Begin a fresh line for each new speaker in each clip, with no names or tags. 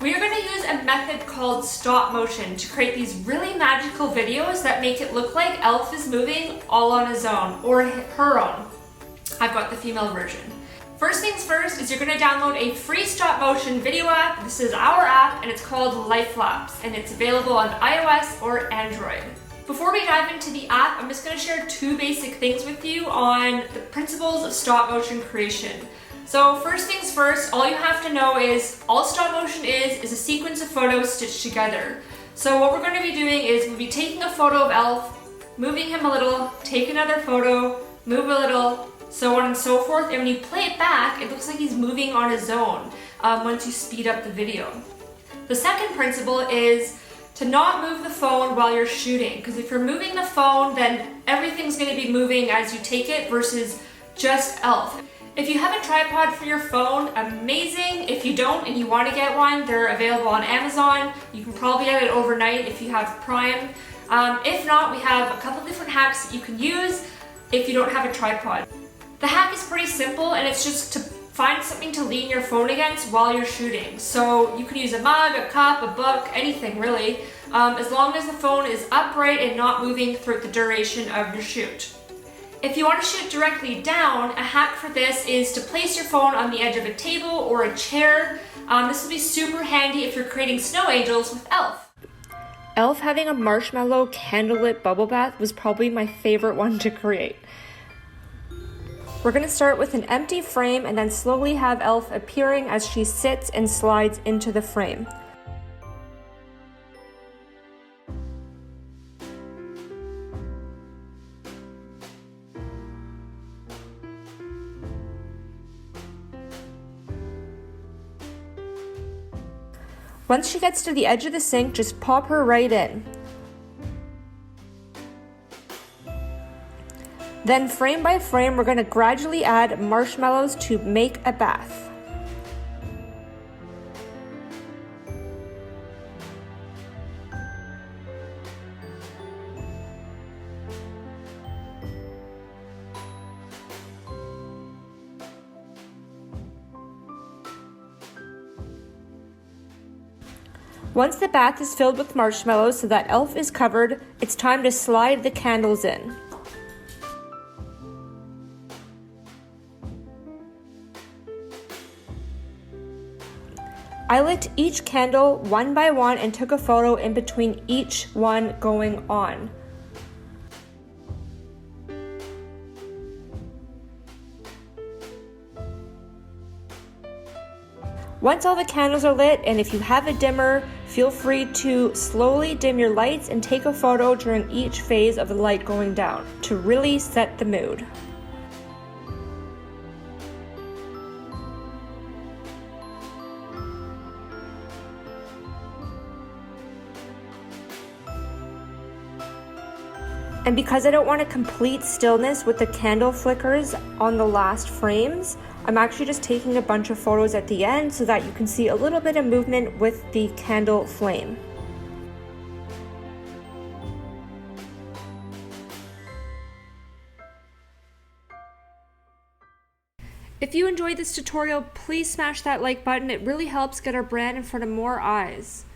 We are going to use a method called stop motion to create these really magical videos that make it look like Elf is moving all on his own, or her own. I've got the female version. First things first is you're going to download a free stop motion video app. This is our app and it's called Lapse, and it's available on iOS or Android. Before we dive into the app, I'm just going to share two basic things with you on the principles of stop motion creation. So first things first, all you have to know is all stop motion is a sequence of photos stitched together. So what we're going to be doing is we'll be taking a photo of Elf, moving him a little, take another photo, move a little, so on and so forth. And when you play it back, it looks like he's moving on his own once you speed up the video. The second principle is to not move the phone while you're shooting, because if you're moving the phone, then everything's going to be moving as you take it versus just Elf. If you have a tripod for your phone, amazing. If you don't and you want to get one, they're available on Amazon. You can probably get it overnight if you have Prime. If not, we have a couple different hacks that you can use if you don't have a tripod. The hack is pretty simple, and it's just to find something to lean your phone against while you're shooting. So you can use a mug, a cup, a book, anything really, as long as the phone is upright and not moving throughout the duration of your shoot. If you want to shoot directly down, a hack for this is to place your phone on the edge of a table or a chair. This will be super handy if you're creating snow angels with Elf. Elf having a marshmallow candlelit bubble bath was probably my favorite one to create. We're going to start with an empty frame and then slowly have Elf appearing as she sits and slides into the frame. Once she gets to the edge of the sink, just pop her right in. Then frame by frame, we're going to gradually add marshmallows to make a bath. Once the bath is filled with marshmallows so that Elf is covered, it's time to slide the candles in. I lit each candle one by one and took a photo in between each one going on. Once all the candles are lit, and if you have a dimmer, feel free to slowly dim your lights and take a photo during each phase of the light going down to really set the mood. And because I don't want a complete stillness with the candle flickers on the last frames, I'm actually just taking a bunch of photos at the end so that you can see a little bit of movement with the candle flame. If you enjoyed this tutorial, please smash that like button. It really helps get our brand in front of more eyes.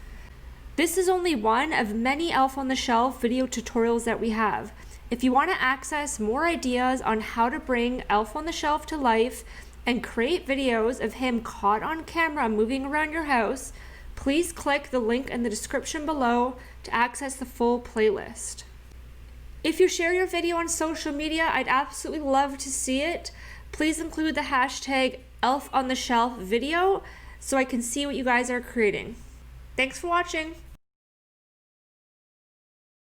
This is only one of many Elf on the Shelf video tutorials that we have. If you want to access more ideas on how to bring Elf on the Shelf to life and create videos of him caught on camera moving around your house, please click the link in the description below to access the full playlist. If you share your video on social media, I'd absolutely love to see it. Please include the hashtag ElfOnTheShelfVideo so I can see what you guys are creating. Thanks for watching.